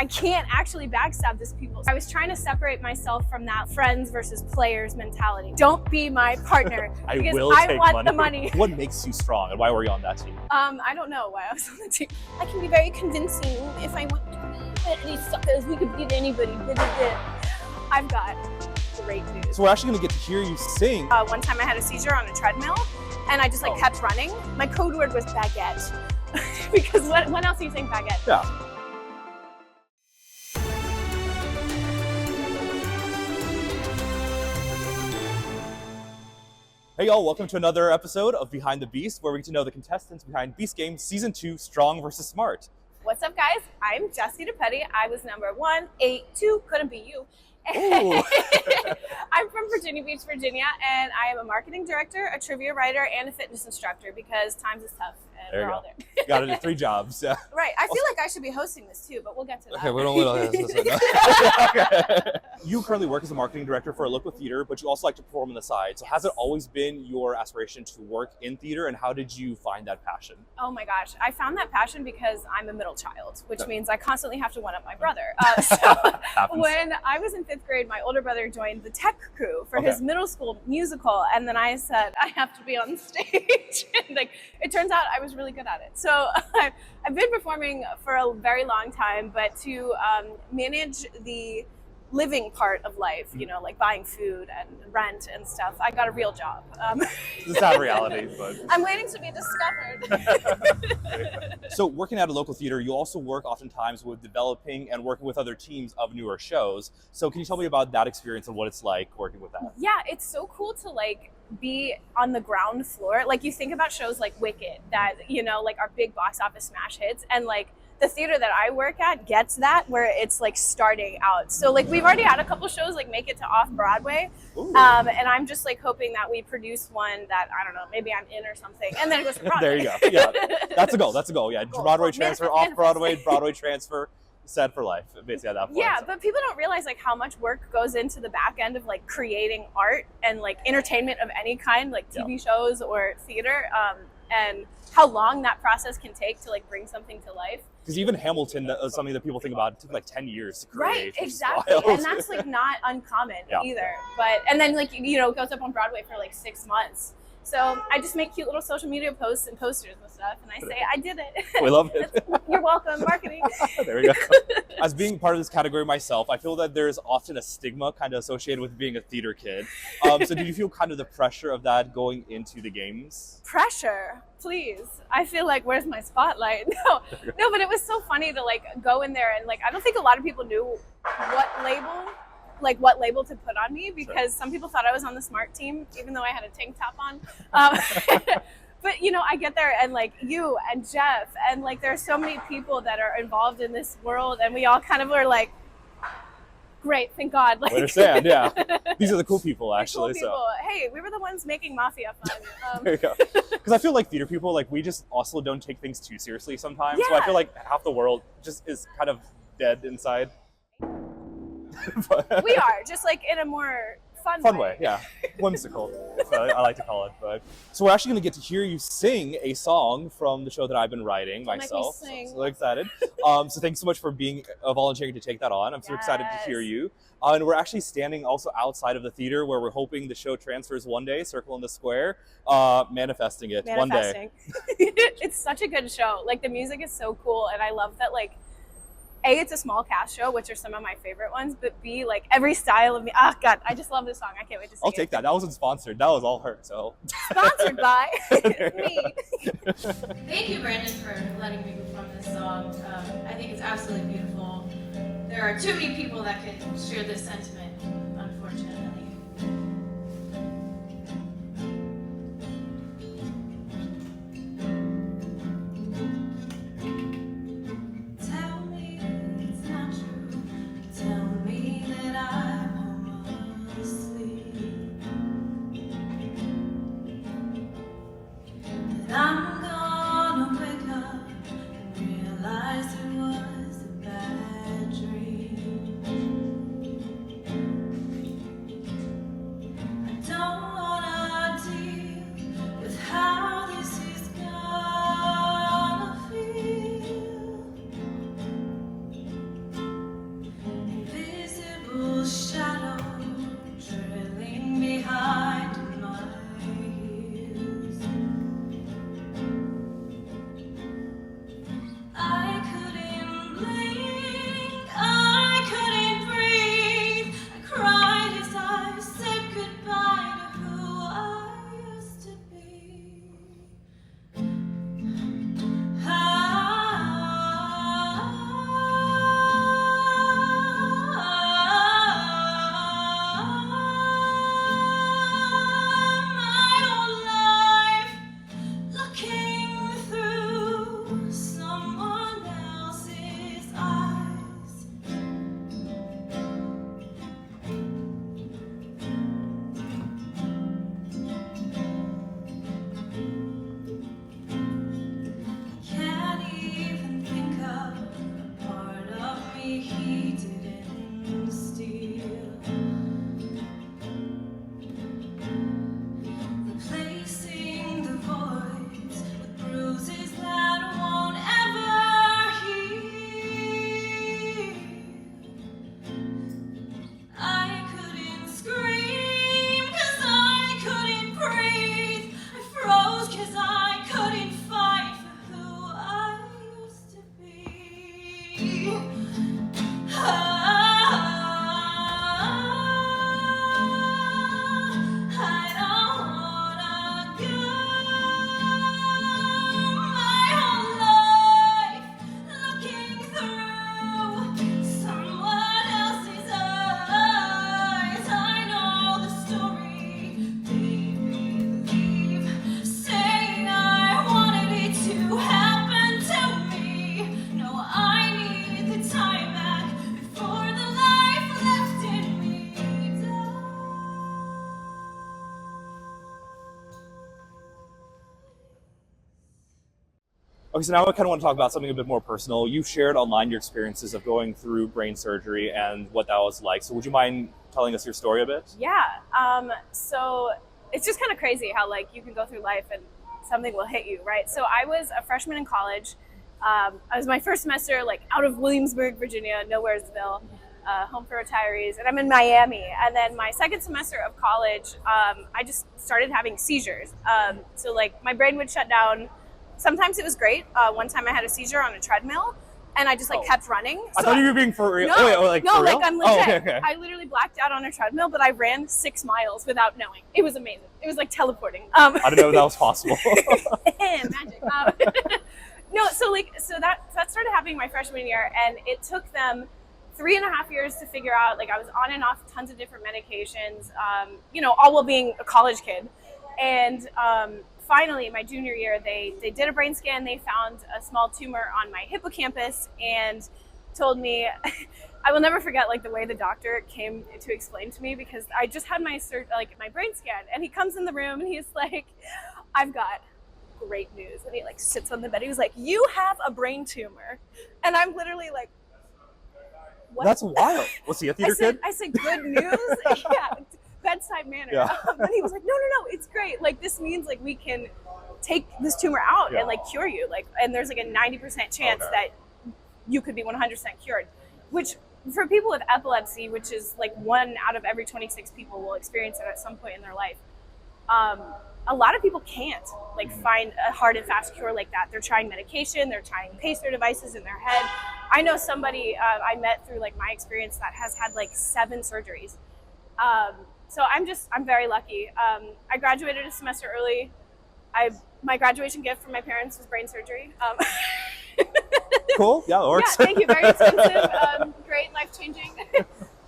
I can't actually backstab these people. I was trying to separate myself from that friends versus players mentality. Don't be my partner because I want the money. What makes you strong and why were you on that team? I don't know why I was on the team. I can be very convincing if I want to be. These suckers, we could beat anybody. I've got great news. So we're actually going to get to hear you sing. One time I had a seizure on a treadmill and I just kept running. My code word was baguette. Because when else are you saying baguette? Yeah. Hey y'all, welcome to another episode of Behind the Beast, where we get to know the contestants behind Beast Game Season 2, Strong vs. Smart. What's up, guys? I'm Jessi DiPette. I was number 182, couldn't be you. I'm from Virginia Beach, Virginia, and I am a marketing director, a trivia writer, and a fitness instructor because times is tough and we're all there. You gotta do 3 jobs. Yeah. Right. I feel like I should be hosting this too, but we'll get to that. Okay, we don't okay. You currently work as a marketing director for a local theater, but you also like to perform on the side. So has it always been your aspiration to work in theater, and how did you find that passion? Oh my gosh. I found that passion because I'm a middle child, which means I constantly have to one-up my brother. When I was in 5th grade, my older brother joined the tech crew for his middle school musical, and then I said, I have to be on stage. And it turns out I was really good at it. So I've been performing for a very long time, but to manage the living part of life, you know, like buying food and rent and stuff, I got a real job. It's not reality, but I'm waiting to be discovered. So working at a local theater, you also work oftentimes with developing and working with other teams of newer shows. So can you tell me about that experience and what it's like working with that? Yeah, it's so cool to be on the ground floor. Like you think about shows like Wicked that, you know, are big box office smash hits, and the theater that I work at gets that, where it's starting out. So we've already had a couple shows make it to off Broadway. And I'm just hoping that we produce one that, I don't know, maybe I'm in or something, and then it goes to Broadway. There you go. Yeah, that's a goal. That's a goal. Yeah, goal. Broadway transfer, off Broadway, Broadway transfer, set for life, basically at that point. Yeah, but people don't realize how much work goes into the back end of creating art and entertainment of any kind, TV shows or theater, and how long that process can take to bring something to life. Because even Hamilton, that was something that people think about, it took 10 years to create. Right, exactly. And that's not uncommon either. But and then it goes up on Broadway for 6 months. So I just make cute little social media posts and posters and stuff, and I say, I did it. We love it. You're welcome, marketing. There we go. As being part of this category myself, I feel that there's often a stigma kind of associated with being a theater kid. So did you feel kind of the pressure of that going into the games? Pressure? Please. I feel where's my spotlight? No, but it was so funny to go in there and I don't think a lot of people knew what label to put on me, because some people thought I was on the smart team, even though I had a tank top on. But I get there and you and Jeff and there are so many people that are involved in this world, and we all kind of were great, thank God. I understand, yeah. These are the cool people, actually. Cool people. So hey, we were the ones making Mafia fun. There you go. Because I feel theater people, we just also don't take things too seriously sometimes. Yeah. So I feel half the world just is kind of dead inside. We are, just in a more fun way, yeah. Whimsical, I like to call it. But so we're actually going to get to hear you sing a song from the show that I've been writing myself. Make me sing. So I'm so excited. So thanks so much for being volunteering to take that on. I'm so excited to hear you. And we're actually standing also outside of the theater, where we're hoping the show transfers one day, Circle in the Square, manifesting it one day. It's such a good show. The music is so cool, and I love that A, it's a small cast show, which are some of my favorite ones, but B, every style of me. Oh God, I just love this song. I can't wait to sing I'll take that. That wasn't sponsored. That was all her, so. Sponsored by me. Thank you, Brandon, for letting me perform this song. I think it's absolutely beautiful. There are too many people that could share this sentiment, unfortunately. I'm gonna wake up and realize it was a bad dream. little shadow trailing behind my heels. I couldn't blink, I couldn't breathe. I cried as I said goodbye to who I used to be. My whole life looking through someone else's eyes. Can't even think of a part of me he didn't steal. Replacing the voids with bruises that won't ever heal. I couldn't scream 'cause I couldn't breathe. I froze 'cause I couldn't fight for who I used to be. I don't wanna go. My whole life looking through someone else's eyes. I know the story they believe, saying I wanted it to happen to me. No, I need the time back before the life left in me dies. Okay, so now I kind of want to talk about something a bit more personal. You shared online your experiences of going through brain surgery and what that was like. So would you mind telling us your story a bit? Yeah. So it's just kind of crazy how like you can go through life and something will hit you, right? So I was a freshman in college. I was my first semester like out of Williamsburg, Virginia, nowheresville, home for retirees, and I'm in Miami. And then my second semester of college, I just started having seizures. So like my brain would shut down. Sometimes it was great. One time I had a seizure on a treadmill, and I just like kept running. I thought you were being for real. No, Oh, wait, like, no, for real? like I'm legit. Oh, okay. I literally blacked out on a treadmill, but I ran 6 miles without knowing. It was amazing. It was like teleporting. I didn't know that was possible. Magic. No, so that started happening my freshman year, and it took them 3.5 years to figure out. Like I was on and off tons of different medications, all while being a college kid, and finally, my junior year, they did a brain scan. They found a small tumor on my hippocampus and told me, I will never forget like the way the doctor came to explain to me, because I just had my brain scan, and he comes in the room and he's like, I've got great news. And he like sits on the bed. He was like, you have a brain tumor. And I'm literally like, what? That's wild. Was he a theater kid? I said, good news? Yeah. Bedside manner. Yeah. And he was like, no, it's great. Like this means like we can take this tumor out and like cure you. Like, and there's like a 90% chance that you could be 100% cured, which for people with epilepsy, which is like 1 out of every 26 people will experience it at some point in their life. A lot of people can't like find a hard and fast cure like that. They're trying medication, they're trying pacer devices in their head. I know somebody I met through like my experience that has had like 7 surgeries. So I'm very lucky. I graduated a semester early. My graduation gift from my parents was brain surgery. Cool. Yeah, that works. Yeah, thank you. Very expensive. Great, life-changing.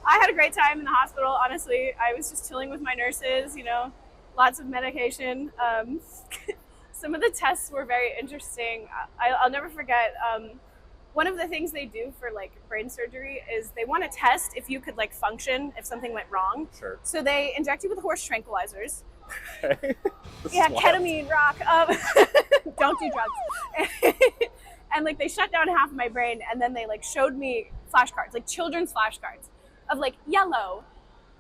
I had a great time in the hospital, honestly. I was just chilling with my nurses, lots of medication. Some of the tests were very interesting. I'll never forget, one of the things they do for like brain surgery is they want to test if you could like function if something went wrong. Sure. So they inject you with horse tranquilizers. Okay. Yeah, ketamine, rock. Don't do drugs. And like they shut down half of my brain, and then they like showed me flashcards, like children's flashcards of like yellow,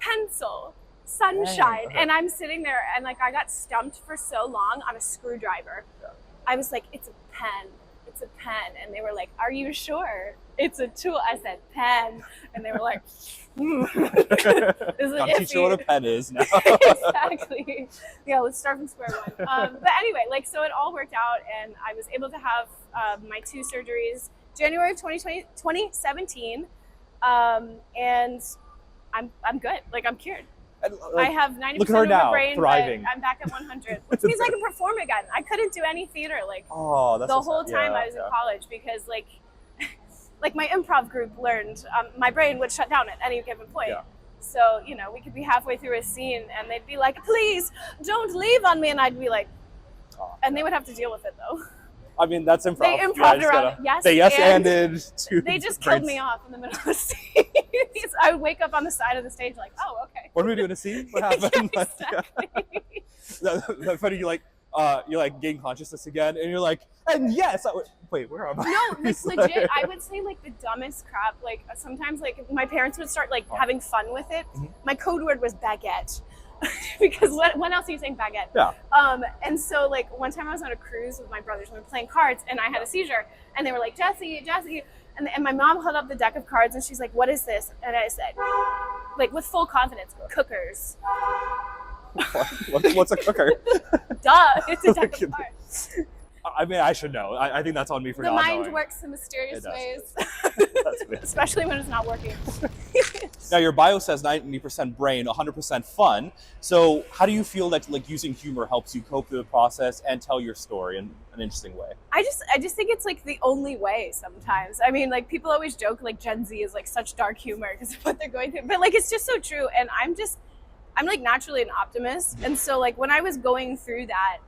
pencil, sunshine. Okay. And I'm sitting there and like I got stumped for so long on a screwdriver. Yeah. I was like, it's a pen. It's it's a pen. And they were like, are you sure it's a tool? I said, pen. And they were like, I'll teach you what a pen is now. Exactly. Yeah, let's start from square one. But anyway, like, so it all worked out, and I was able to have my 2 surgeries January of 2017. And I'm good. Like, I'm cured. And, I have 90% look at her of now, my brain, thriving. but I'm back at 100, which means I can perform again. I couldn't do any theater like that's the so whole sad. time Yeah, I was in yeah. college, because like my improv group learned my brain would shut down at any given point. Yeah. So, you know, we could be halfway through a scene and they'd be like, please don't leave on me. And I'd be like, and they would have to deal with it though. I mean, that's improv. They improved around. Yes, they yes-anded to they just brains. killed me off in the middle of the scene. I would wake up on the side of the stage like, oh, okay. What are we doing to see? What happened? Yeah, exactly. That's funny. You like gain consciousness again, and you're like, and yes. Wait, where am I? No, like legit. I would say like the dumbest crap. Like sometimes, like my parents would start like having fun with it. Mm-hmm. My code word was baguette. Because when else are you saying baguette? Yeah. And so like one time I was on a cruise with my brothers and we were playing cards and I had a seizure and they were like, Jessi, and my mom held up the deck of cards and she's like, what is this? And I said, like with full confidence, cookers. What's a cooker? Duh, it's a deck of cards. I mean, I should know. I think that's on me for The not mind knowing. works in mysterious ways, That's weird. especially when it's not working. Now, your bio says 90% brain, 100% fun. So how do you feel that like using humor helps you cope through the process and tell your story in an interesting way? I just think it's like the only way sometimes. I mean, like people always joke like Gen Z is like such dark humor because of what they're going through, but like it's just so true. And I'm like naturally an optimist, and so like when I was going through that,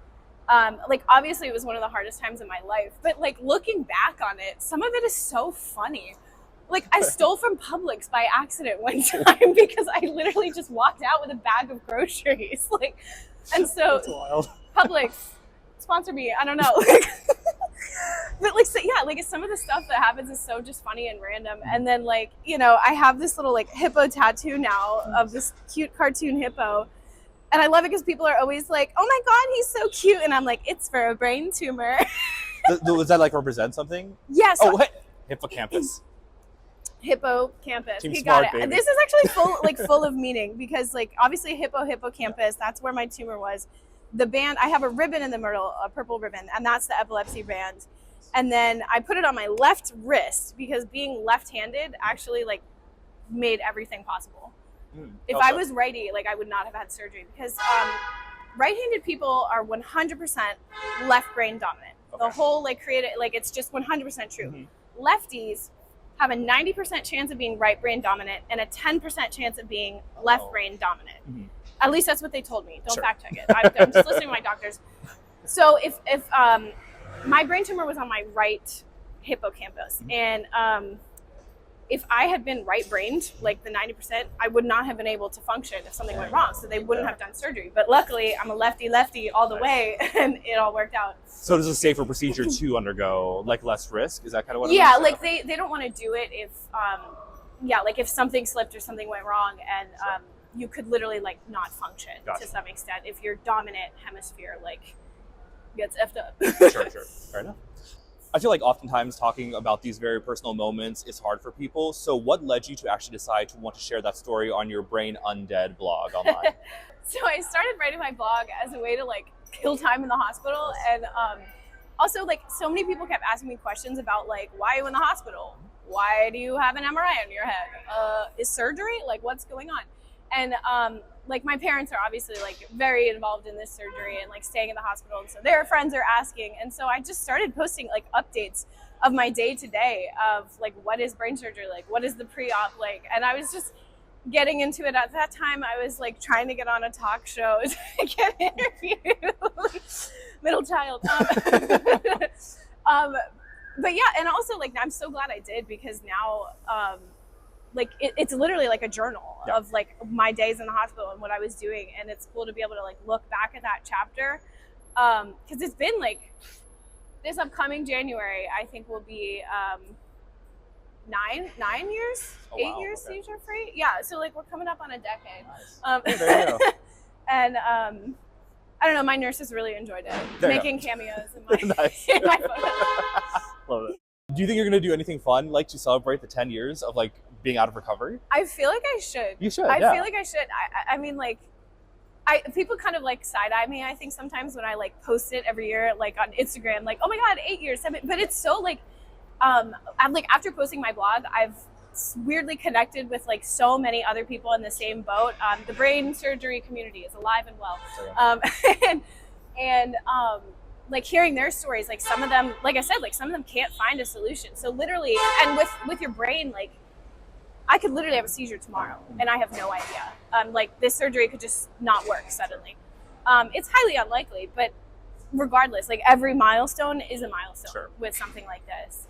like obviously it was one of the hardest times in my life, but like looking back on it, some of it is so funny. Like I stole from Publix by accident one time because I literally just walked out with a bag of groceries. Like, and so That's wild. Publix, sponsor me. I don't know. But like, so, yeah, like some of the stuff that happens is so just funny and random. And then like, you know, I have this little like hippo tattoo now of this cute cartoon hippo. And I love it because people are always like, oh my God, he's so cute. And I'm like, it's for a brain tumor. Does that like represent something? Yes. Oh, what? Hippocampus. Hippocampus. Team He smart, got it. baby. This is actually full of meaning because like obviously hippocampus, that's where my tumor was. The band, I have a ribbon in the middle, a purple ribbon, and that's the epilepsy band. And then I put it on my left wrist because being left-handed actually like made everything possible. If I was righty, like I would not have had surgery because right-handed people are 100% left brain dominant. Okay. The whole like created, like it's just 100% true. Mm-hmm. Lefties have a 90% chance of being right brain dominant and a 10% chance of being left brain dominant. Mm-hmm. At least that's what they told me. Don't Sure. fact check it. I'm just listening to my doctors. So if my brain tumor was on my right hippocampus, and if I had been right-brained, like the 90%, I would not have been able to function if something went wrong. So they wouldn't have done surgery. But luckily, I'm a lefty all the way, and it all worked out. So this is a safer procedure to undergo, like less risk? Is that kind of what it Yeah, is? like they don't want to do it if, like if something slipped or something went wrong, and you could literally like not function Gotcha. to some extent if your dominant hemisphere like gets effed up. Sure. Fair enough. I feel like oftentimes talking about these very personal moments is hard for people. So what led you to actually decide to want to share that story on your Brain Undead blog online? So I started writing my blog as a way to like kill time in the hospital, and also like so many people kept asking me questions about like, why are you in the hospital? Why do you have an MRI on your head? Is surgery? Like what's going on? And like my parents are obviously like very involved in this surgery and like staying in the hospital, and so their friends are asking, and so I just started posting like updates of my day to day of like what is brain surgery like, what is the pre-op like, and I was just getting into it. At that time I was like trying to get on a talk show to get interviewed. Middle child. But yeah, and also like I'm so glad I did, because now like it's literally like a journal of like my days in the hospital and what I was doing, and it's cool to be able to like look back at that chapter, because it's been like this upcoming January I think will be 9 years, Oh, 8 wow. years Okay. seizure free. Yeah, so like we're coming up on a decade. Nice. There you go. And I don't know, my nurses really enjoyed it, There you making cameos in my Nice. in my photos. Love it. Do you think you're gonna do anything fun, like to celebrate the 10 years of like being out of recovery? I feel like I should. You should. I feel like I should. I mean, like, people kind of like side eye me. I think sometimes when I like post it every year, like on Instagram, like, oh my God, 8 years, 7. But it's so like, I'm like, after posting my blog, I've weirdly connected with like so many other people in the same boat. The brain surgery community is alive and well. And like hearing their stories, like some of them, like I said, like some of them can't find a solution. So literally, and with your brain, like I could literally have a seizure tomorrow and I have no idea. Like this surgery could just not work suddenly. It's highly unlikely, but regardless, like every milestone is a milestone with something like this.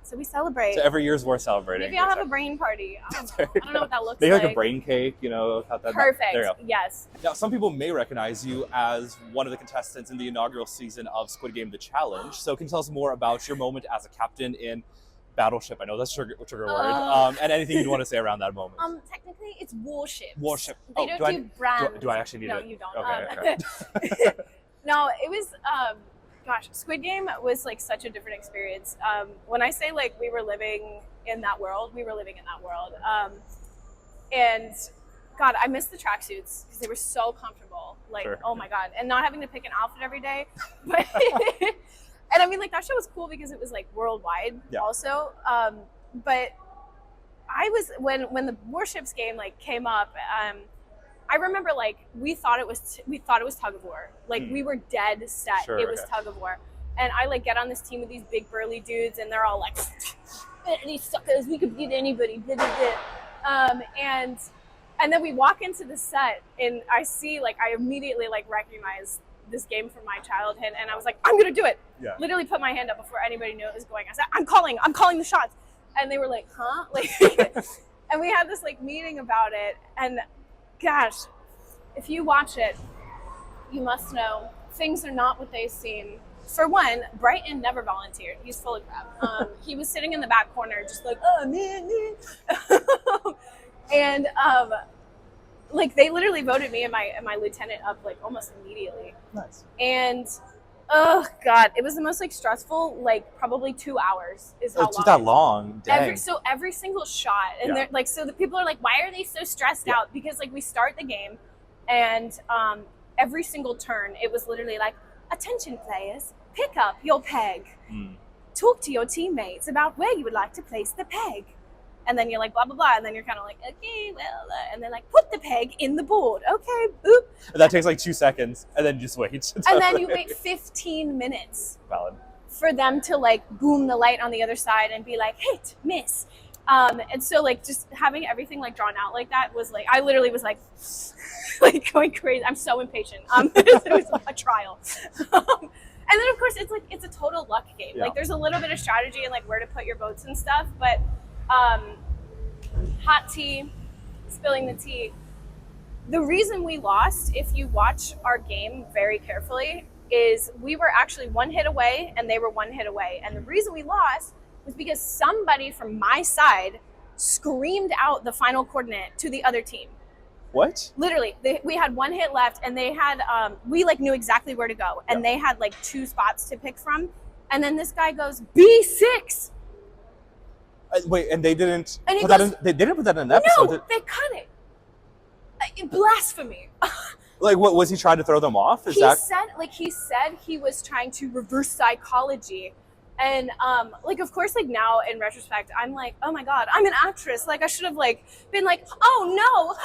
So we celebrate. So every year's worth celebrating. Maybe I'll have a brain party. I don't know what that looks like. Maybe like a brain cake, you know. Perfect. There you go. Yes. Now, some people may recognize you as one of the contestants in the inaugural season of Squid Game: The Challenge. So can you tell us more about your moment as a captain in Battleship? I know that's a trigger word. And anything you'd want to say around that moment. Technically, it's Warship. Warship. They don't do brand. Do I actually need it? No, you don't. Okay. No, it was. Gosh, Squid Game was like such a different experience. When I say like we were living in that world, we were living in that world. And God, I missed the tracksuits because they were so comfortable. Like, oh my God, and not having to pick an outfit every day. But and I mean, like that show was cool because it was like worldwide also. But I was when the Warships game like came up. I remember like we thought it was tug of war. Like we were dead set. It was tug of war. And I like get on this team with these big burly dudes and they're all like, these suckers, we could beat anybody. Blah, blah, blah. And then we walk into the set and I see like I immediately like recognize this game from my childhood and I was like, I'm gonna do it. Yeah. Literally put my hand up before anybody knew it was going. I said, I'm calling the shots. And they were like, huh? Like and we had this like meeting about it and gosh, if you watch it, you must know things are not what they seem. For one, Brighton never volunteered. He's full of crap. He was sitting in the back corner just like, oh, man. And like they literally voted me and my lieutenant up like almost immediately. Nice. And oh God, it was the most like stressful, like probably 2 hours is how long. It's that long. Dang. Every single shot. And they're like, so the people are like, why are they so stressed out? Because like we start the game and every single turn, it was literally like, attention players, pick up your peg. Talk to your teammates about where you would like to place the peg. And then you're like, blah, blah, blah. And then you're kind of like, okay, well, and then like, put the peg in the board. Okay, boop. And that takes like 2 seconds and then just wait. And then you wait 15 minutes. Valid. For them to like boom the light on the other side and be like, hit, miss. And so like just having everything like drawn out like that was like, I literally was like, like going crazy. I'm so impatient. It was a trial. And then of course it's a total luck game. Like there's a little bit of strategy and like where to put your votes and stuff, but hot tea, spilling the tea. The reason we lost, if you watch our game very carefully, is we were actually 1 hit away and they were 1 hit away. And the reason we lost was because somebody from my side screamed out the final coordinate to the other team. What? Literally, we had 1 hit left and they had, we like knew exactly where to go. And they had like 2 spots to pick from. And then this guy goes, B6. Wait, and they didn't put that in, they didn't put that in the episode? No, they cut it. Blasphemy. Like, what was he trying to throw them off? He said he was trying to reverse psychology. And like, of course, like now in retrospect, I'm like, oh my God, I'm an actress. Like I should have like been like, oh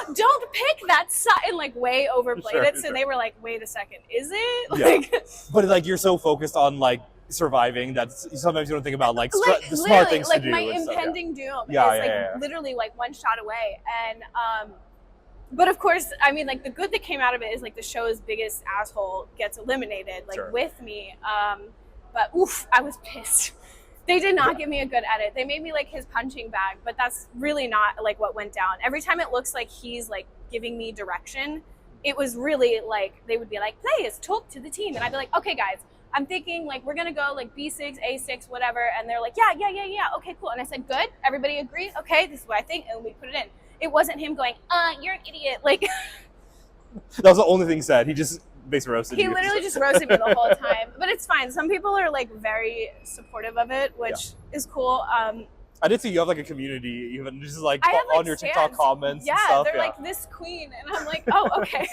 no, don't pick that side, and like way overplayed it. So they were like, wait a second, is it? Like, but like you're so focused on like surviving that sometimes you don't think about like the smart things like to do. My impending doom is literally like 1 shot away. And but of course, I mean, like the good that came out of it is like the show's biggest asshole gets eliminated, like with me. But oof, I was pissed. They did not give me a good edit. They made me like his punching bag, but that's really not like what went down. Every time it looks like he's like giving me direction, it was really like they would be like, players, talk to the team. And I'd be like, okay, guys, I'm thinking like we're gonna go like B6, A6, whatever. And they're like, yeah, okay, cool. And I said, good, everybody agree? Okay, this is what I think, and we put it in. It wasn't him going, you're an idiot. Like that was the only thing said. He just Basically roasted He you. literally just roasted me the whole time. But it's fine. Some people are like very supportive of it, which is cool. I did see you have like a community, even just like I have, like, on your TikTok stands. comments Yeah, and stuff. they're like this queen, and I'm like, oh, okay.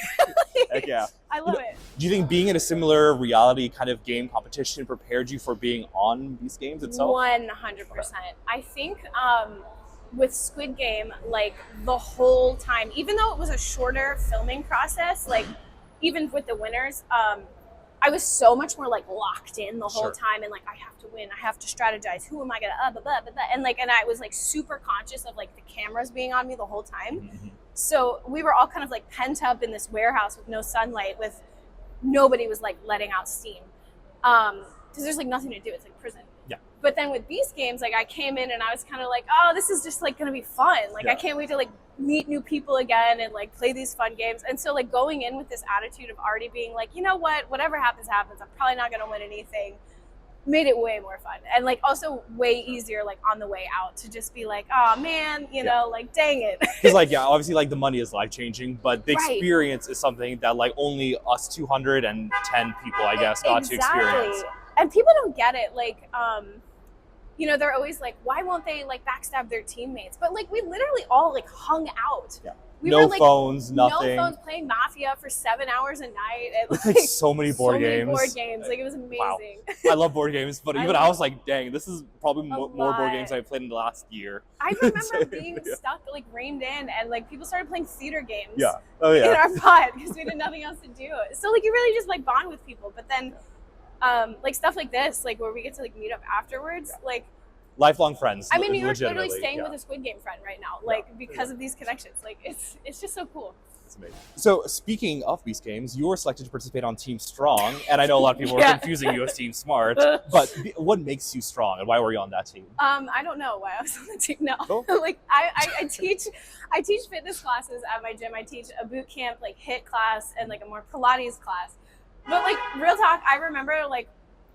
Heck yeah. I love it. Do you think being in a similar reality kind of game competition prepared you for being on these games itself? 100%. I think with Squid Game, like the whole time, even though it was a shorter filming process, like even with the winners, I was so much more like locked in the whole time, and like I have to win, I have to strategize. Who am I gonna blah, blah, blah, blah. And I was like super conscious of like the cameras being on me the whole time. Mm-hmm. So we were all kind of like pent up in this warehouse with no sunlight, with nobody was like letting out steam, because there's like nothing to do. It's like prison. Yeah. But then with these games, like I came in and I was kind of like, oh, this is just like gonna be fun. Like I can't wait to like meet new people again and like play these fun games. And so like going in with this attitude of already being like, you know what, whatever happens, happens. I'm probably not gonna win anything. Made it way more fun, and like also way easier like on the way out to just be like, oh man, you know, like dang it. Because like obviously like the money is life changing, but the experience is something that like only us 210 people I guess got to experience. And people don't get it, like you know, they're always like, why won't they like backstab their teammates? But like we literally all like hung out. Yeah. We no were, like, phones, nothing. No phones, playing Mafia for 7 hours a night. And, like so many board games. Like it was amazing. Wow. I love board games, but even I was like, dang, this is probably more board games I've played in the last year. I remember being stuck, like reined in, and like people started playing theater games. Yeah. Oh yeah. In our pod because we had nothing else to do. So like you really just like bond with people, but then like stuff like this, like where we get to like meet up afterwards, like. Lifelong friends. I mean, you're literally staying with a Squid Game friend right now, like because of these connections. Like it's just so cool. It's amazing. So speaking of these games, you were selected to participate on Team Strong, and I know a lot of people are confusing you as Team Smart. But what makes you strong, and why were you on that team? I don't know why I was on the team. No, like I teach fitness classes at my gym. I teach a boot camp like HIIT class and like a more Pilates class. But like real talk, I remember like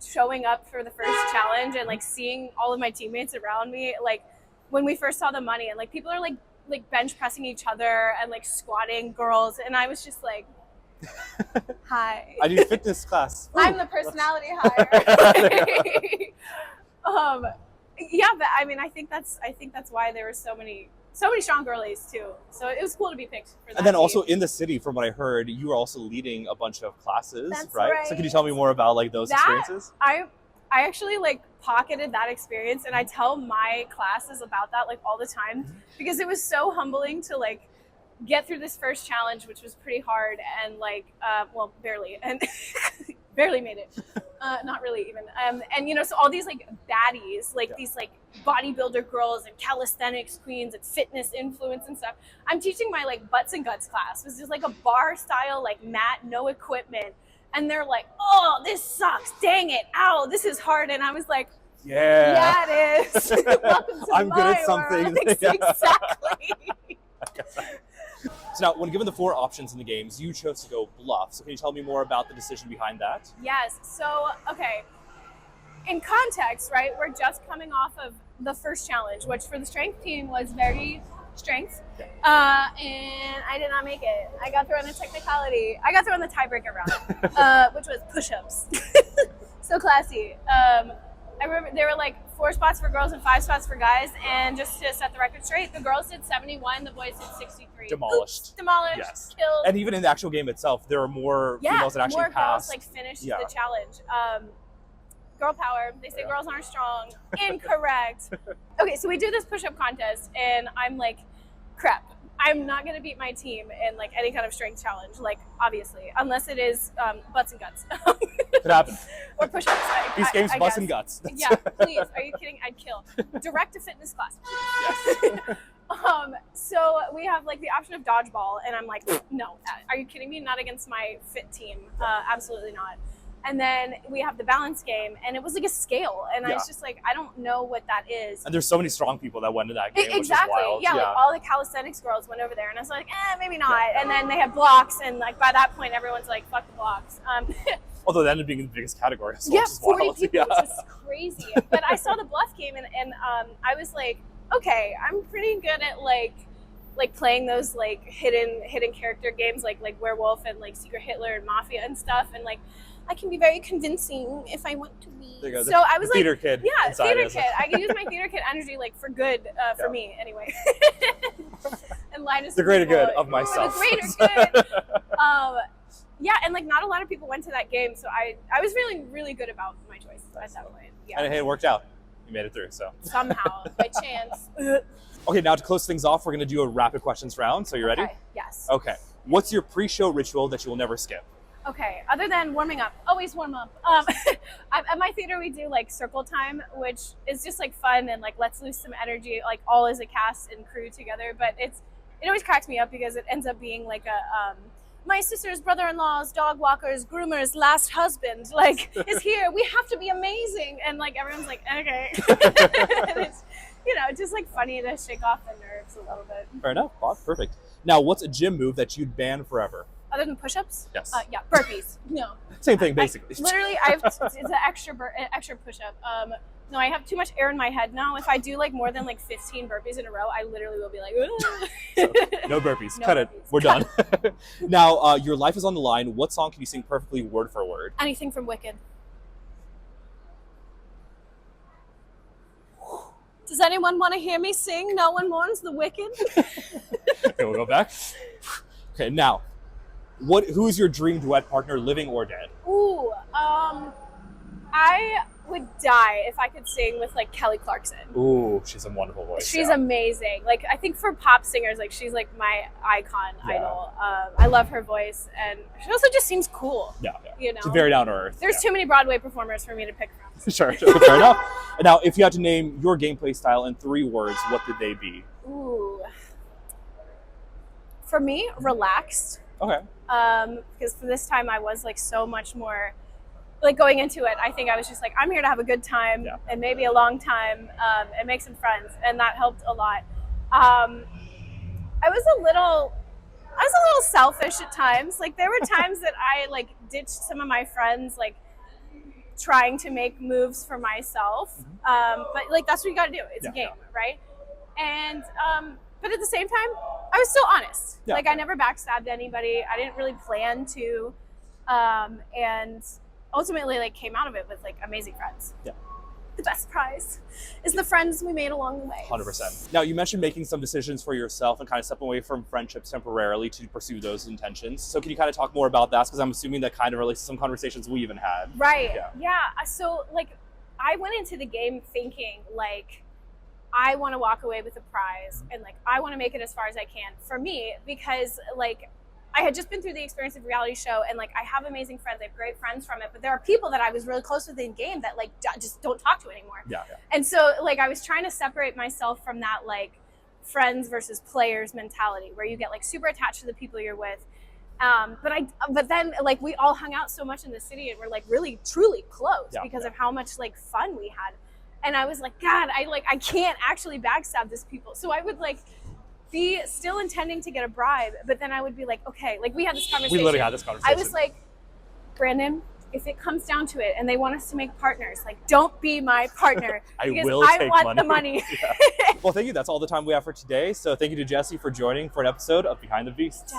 showing up for the first challenge and like seeing all of my teammates around me, like when we first saw the money, and like people are like bench pressing each other and like squatting girls, and I was just like, hi, I do fitness class. I'm the personality hire. Yeah, but I mean I think that's why there were so many strong girlies too. So it was cool to be picked for that. And then team. also in the city, from what I heard, you were also leading a bunch of classes, That's right? So can you tell me more about like those experiences? I actually like pocketed that experience, and I tell my classes about that like all the time because it was so humbling to like get through this first challenge, which was pretty hard, and like well, barely, and barely made it. Not really even. And you know, so all these like baddies, like these like bodybuilder girls and calisthenics queens and fitness influence and stuff. I'm teaching my like butts and guts class. It was just like a bar style, like mat, no equipment. And they're like, oh, this sucks. Dang it. Ow, this is hard. And I was like, yeah it is. Welcome to I'm my good at something. world. Exactly. So now, when given the 4 options in the games, you chose to go bluff. So can you tell me more about the decision behind that? Yes. So, okay. In context, right, we're just coming off of the first challenge, which for the strength team was very strength. And I did not make it. I got through on a technicality. I got through on the tiebreaker round, which was push-ups. So classy. I remember there were like 4 spots for girls and 5 spots for guys, and just to set the record straight, the girls did 71, the boys did 63. Demolished. Oops, demolished. Yes. Killed. And even in the actual game itself, there are more females that actually more passed. girls like finished the challenge. Girl power. They say girls aren't strong. Incorrect. Okay, so we do this push-up contest, and I'm like, crap. I'm not gonna beat my team in like any kind of strength challenge, like obviously, unless it is butts and guts. Could happen. Or push-ups. These games, butts and guts. Yeah, please. Are you kidding? I'd kill. Direct to fitness class. Yes. So we have like the option of dodgeball, and I'm like, no. Are you kidding me? Not against my fit team. Absolutely not. And then we have the balance game, and it was like a scale, and I was just like, I don't know what that is. And there's so many strong people that went to that game, Exactly. which is wild. Yeah, like all the calisthenics girls went over there, and I was like, maybe not. And then they had blocks, and like by that point, everyone's like, fuck the blocks. Although that ended up being the biggest category, so which is 40 wild. people, which is crazy. But I saw the bluff game, and I was like, okay, I'm pretty good at like like playing those like hidden character games like Werewolf and like Secret Hitler and Mafia and stuff, and like I can be very convincing if I want to be. There you go. So I was like, theater kid. Yeah, theater kid. I can use my theater kid energy like for good for me anyway. And Linus. The greater good of myself. The greater good. Yeah, and like not a lot of people went to that game, so I was feeling really good about my choice at that point. Yeah. And hey, it worked out. You made it through, so. Somehow, by chance. Okay, now to close things off, we're going to do a rapid questions round. So you ready? Okay, yes. Okay. What's your pre-show ritual that you will never skip? Okay, other than warming up, always warm up. At my theater, we do like circle time, which is just like fun and like lets loose some energy, like all as a cast and crew together. But it always cracks me up because it ends up being like a my sister's brother-in-law's dog walker's groomer's last husband like is here. We have to be amazing, and like everyone's like okay. And it's, you know, just like funny to shake off the nerves a little bit. Fair enough, Bob. Perfect. Now, what's a gym move that you'd ban forever? Other than push-ups? Yes. Yeah, burpees. No. Same thing, basically. It's an extra push-up. No, I have too much air in my head now. If I do like more than like 15 burpees in a row, I literally will be like, So, no burpees. No Cut burpees. it. We're done. Now, your life is on the line. What song can you sing perfectly word for word? Anything from Wicked. Does anyone want to hear me sing No One Mourns the Wicked? Okay, we'll go back. Okay, now, who is your dream duet partner, living or dead? Ooh, I would die if I could sing with like Kelly Clarkson. Ooh, she's a wonderful voice. She's yeah. amazing. Like I think for pop singers, like she's like my icon Yeah. idol. I love her voice, and she also just seems cool. Yeah. You know, She's very down to earth. there's too many Broadway performers for me to pick from. Sure, fair enough. Now, if you had to name your gameplay style in 3 words, what would they be? Ooh, for me, relaxed. Okay. Because for this time I was like so much more like going into it. I think I was just like, I'm here to have a good time and maybe a long time and make some friends, and that helped a lot. I was a little selfish at times. Like there were times that I like ditched some of my friends, like trying to make moves for myself. But like that's what you got to do. It's a game, right? And but at the same time, I was still honest. Yeah. Like I never backstabbed anybody. I didn't really plan to, and ultimately like came out of it with like amazing friends. Yeah. The best prize is the friends we made along the way. 100%. Now, you mentioned making some decisions for yourself and kind of stepping away from friendships temporarily to pursue those intentions. So can you kind of talk more about that? Because I'm assuming that kind of relates to some conversations we even had. Right. Yeah. So like I went into the game thinking like, I want to walk away with a prize and like I want to make it as far as I can for me, because like I had just been through the experience of reality show, and like I have amazing friends. I have great friends from it, but there are people that I was really close with in game that like just don't talk to anymore. Yeah. And so like I was trying to separate myself from that like friends versus players mentality where you get like super attached to the people you're with. But then like we all hung out so much in the city and we're like really truly close because of how much like fun we had. And I was like, God, I can't actually backstab these people. So I would like be still intending to get a bribe, but then I would be like, okay, like we had this conversation. We literally had this conversation. I was like, Brandon, if it comes down to it and they want us to make partners, like don't be my partner. I because will I take want the money. Yeah. Well, thank you. That's all the time we have for today. So thank you to Jessi for joining for an episode of Behind the Beasts.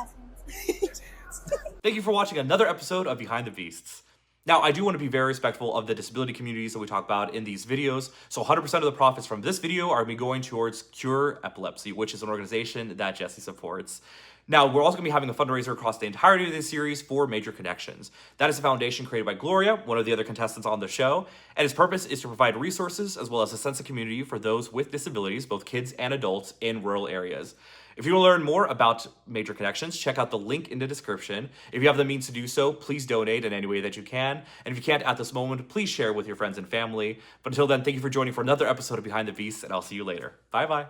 Thank you for watching another episode of Behind the Beasts. Now, I do want to be very respectful of the disability communities that we talk about in these videos. So 100% of the profits from this video are going to be going towards Cure Epilepsy, which is an organization that Jessi supports. Now, we're also going to be having a fundraiser across the entirety of this series for Major Connections. That is a foundation created by Gloria, one of the other contestants on the show, and its purpose is to provide resources as well as a sense of community for those with disabilities, both kids and adults, in rural areas. If you want to learn more about Major Connections, check out the link in the description. If you have the means to do so, please donate in any way that you can. And if you can't at this moment, please share with your friends and family. But until then, thank you for joining for another episode of Behind the Beasts, and I'll see you later. Bye-bye.